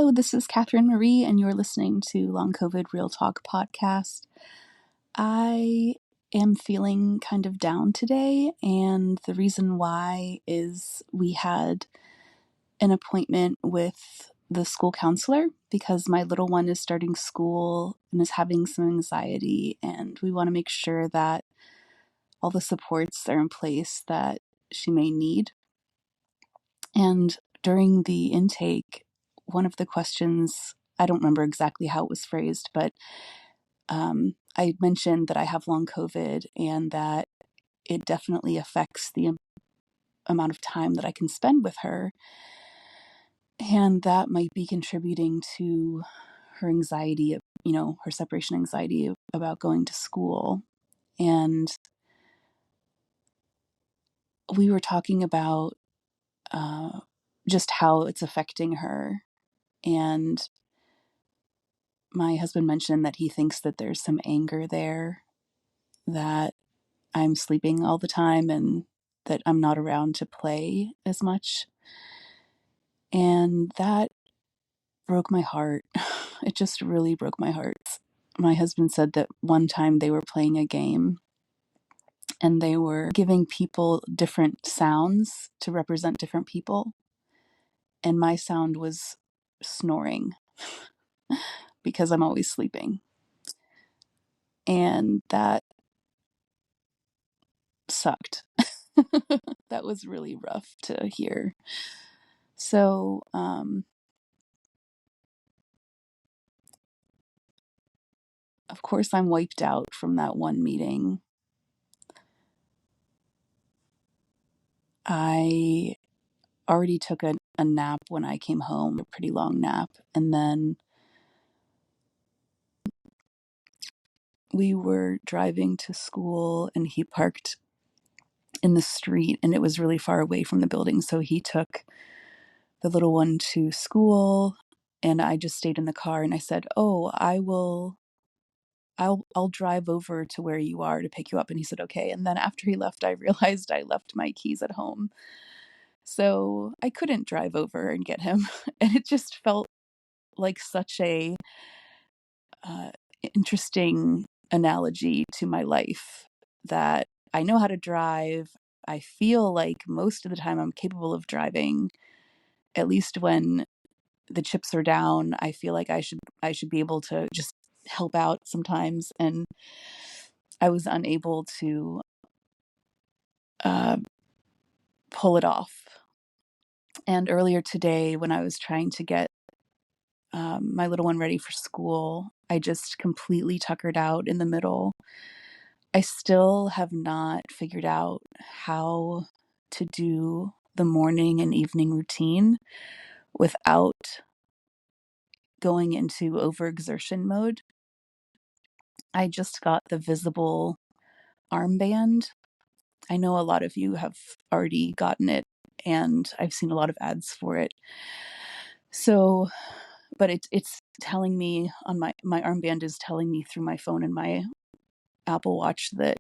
Hello, this is Catherine Marie, and you're listening to Long COVID Real Talk podcast. I am feeling kind of down today, and the reason why is we had an appointment with the school counselor because my little one is starting school and is having some anxiety, and we want to make sure that all the supports are in place that she may need. And during the intake, one of the questions, I don't remember exactly how it was phrased, but I mentioned that I have long COVID and that it definitely affects the amount of time that I can spend with her. And that might be contributing to her anxiety, her separation anxiety about going to school. And we were talking about just how it's affecting her. And my husband mentioned that he thinks that there's some anger there, that I'm sleeping all the time and that I'm not around to play as much. And that broke my heart. It just really broke my heart. My husband said that one time they were playing a game and they were giving people different sounds to represent different people. And my sound was snoring because I'm always sleeping. And that sucked. That was really rough to hear. So, of course, I'm wiped out from that one meeting. I already took a nap when I came home, a pretty long nap. And then we were driving to school and he parked in the street and it was really far away from the building. So he took the little one to school and I just stayed in the car and I said, "Oh, I'll drive over to where you are to pick you up." And he said, "Okay." And then after he left, I realized I left my keys at home. So I couldn't drive over and get him. And it just felt like such a uh, interesting analogy to my life that I know how to drive. I feel like most of the time I'm capable of driving, at least when the chips are down. I feel like I should be able to just help out sometimes, and I was unable to uh, pull it off. And earlier today, when I was trying to get my little one ready for school, I just completely tuckered out in the middle. I still have not figured out how to do the morning and evening routine without going into overexertion mode. I just got the visible armband. I know a lot of you have already gotten it, and I've seen a lot of ads for it. So, but it's telling me on my armband is telling me through my phone and my Apple Watch that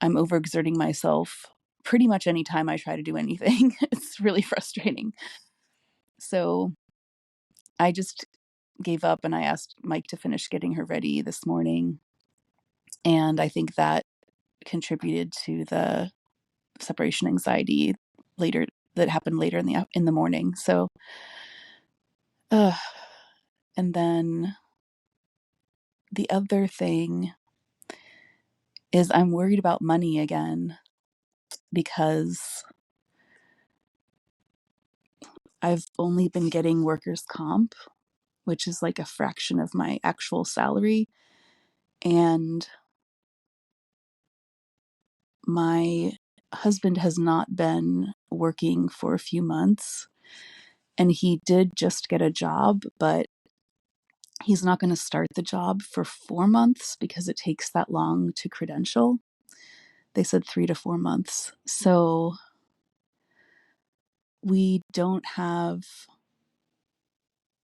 I'm overexerting myself pretty much anytime I try to do anything. It's really frustrating. So I just gave up and I asked Mike to finish getting her ready this morning. And I think that contributed to the separation anxiety later that happened later in the morning. So, and then the other thing is I'm worried about money again because I've only been getting workers' comp, which is like a fraction of my actual salary. And my husband has not been working for a few months. And he did just get a job, but he's not going to start the job for 4 months because it takes that long to credential. They said 3 to 4 months. So we don't have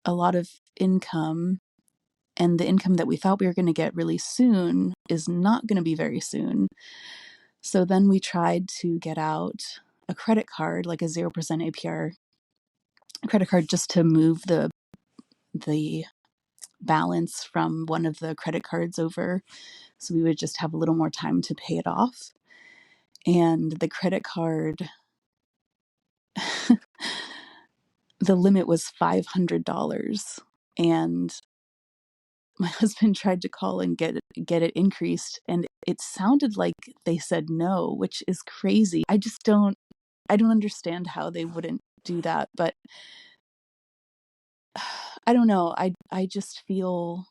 a lot of income. And the income that we thought we were going to get really soon is not going to be very soon. So then we tried to get out a credit card, like a 0% APR credit card, just to move the the balance from one of the credit cards over. So we would just have a little more time to pay it off. And the credit card, the limit was $500. And my husband tried to call and get it increased, and it sounded like they said no, which is crazy. I don't understand how they wouldn't do that, but I don't know. I just feel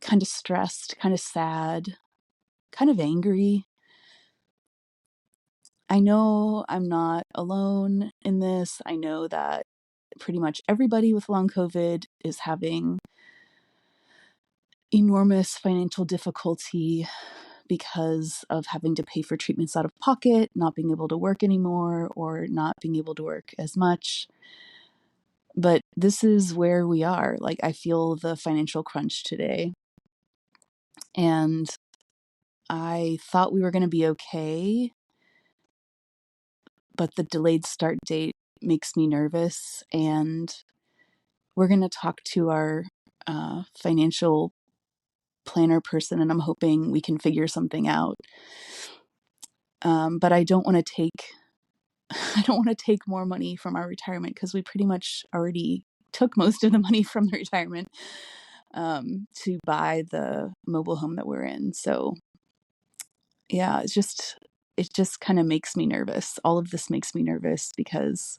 kind of stressed, kind of sad, kind of angry. I know I'm not alone in this. I know that pretty much everybody with long COVID is having enormous financial difficulty because of having to pay for treatments out of pocket, not being able to work anymore, or not being able to work as much. But this is where we are. Like, I feel the financial crunch today. And I thought we were going to be okay, but the delayed start date makes me nervous. And we're going to talk to our financial planner person, and I'm hoping we can figure something out. But I don't want to take I don't want to take more money from our retirement, because we pretty much already took most of the money from the retirement to buy the mobile home that we're in. So yeah, it just kind of makes me nervous. All of this makes me nervous because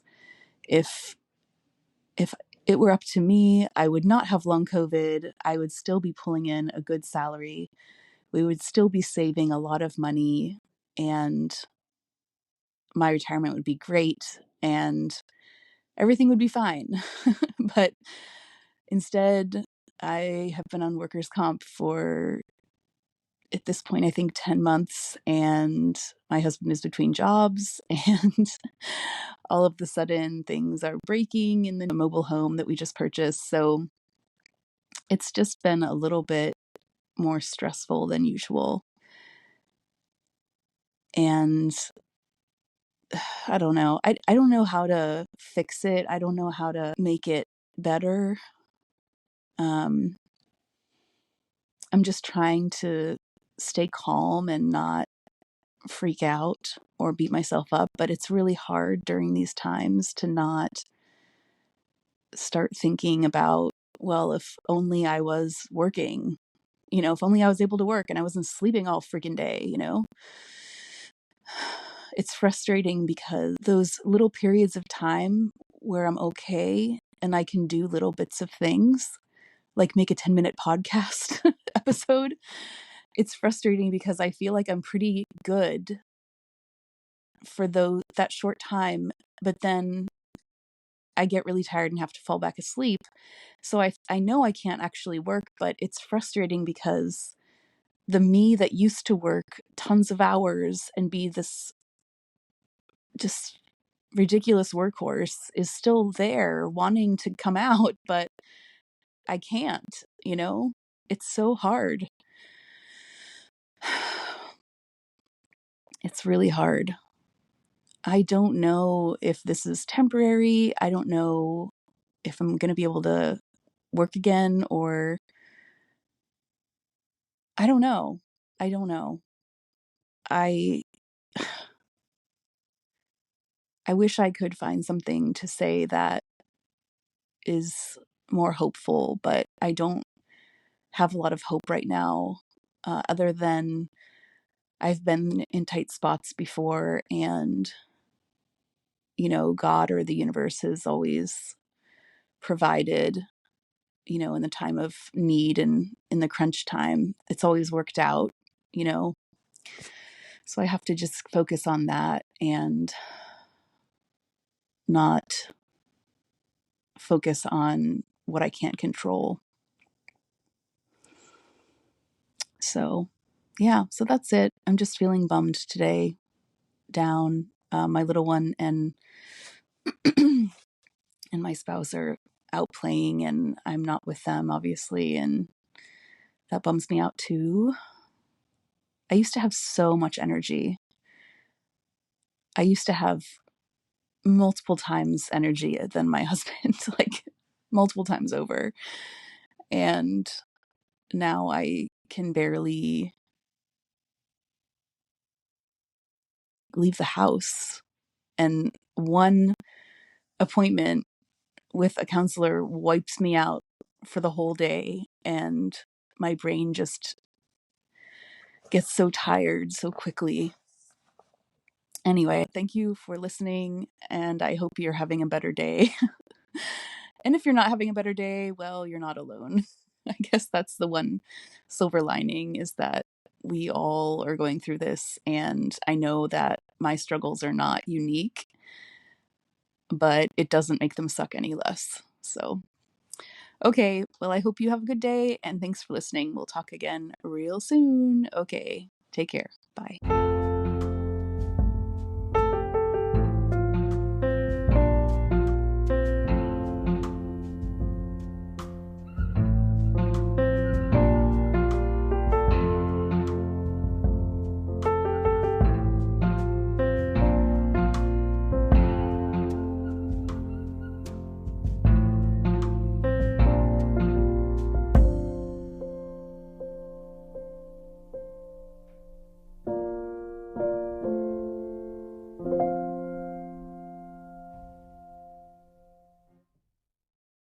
if if it were up to me, I would not have long COVID. I would still be pulling in a good salary. We would still be saving a lot of money, and my retirement would be great, and everything would be fine. But instead, I have been on workers' comp for, at this point, I think 10 months, and my husband is between jobs, and all of the sudden things are breaking in the mobile home that we just purchased. So it's just been a little bit more stressful than usual. And I don't know. I don't know how to fix it. I don't know how to make it better. Um, I'm just trying to stay calm and not freak out or beat myself up, but it's really hard during these times to not start thinking about, well, if only I was working, if only I was able to work and I wasn't sleeping all freaking day. It's frustrating because those little periods of time where I'm okay and I can do little bits of things, like make a 10-minute podcast episode, it's frustrating because I feel like I'm pretty good for that short time, but then I get really tired and have to fall back asleep. So I know I can't actually work, but it's frustrating because the me that used to work tons of hours and be this just ridiculous workhorse is still there wanting to come out, but I can't. It's so hard. It's really hard. I don't know if this is temporary. I don't know if I'm going to be able to work again, or I don't know. I don't know. I I wish I could find something to say that is more hopeful, but I don't have a lot of hope right now, other than I've been in tight spots before, and God or the universe has always provided, in the time of need and in the crunch time. It's always worked out, you know. So I have to just focus on that and not focus on what I can't control. So, yeah, so that's it. I'm just feeling bummed today, down. My little one and and my spouse are out playing, and I'm not with them, obviously, and that bums me out too. I used to have so much energy. I used to have multiple times energy than my husband, like multiple times over. And now I can barely leave the house. And one appointment with a counselor wipes me out for the whole day. And my brain just gets so tired so quickly. Anyway, thank you for listening, and I hope you're having a better day. And if you're not having a better day, well, you're not alone. I guess that's the one silver lining, is that we all are going through this, and I know that my struggles are not unique, but it doesn't make them suck any less. So, okay, well, I hope you have a good day, and thanks for listening. We'll talk again real soon. Okay, take care. Bye.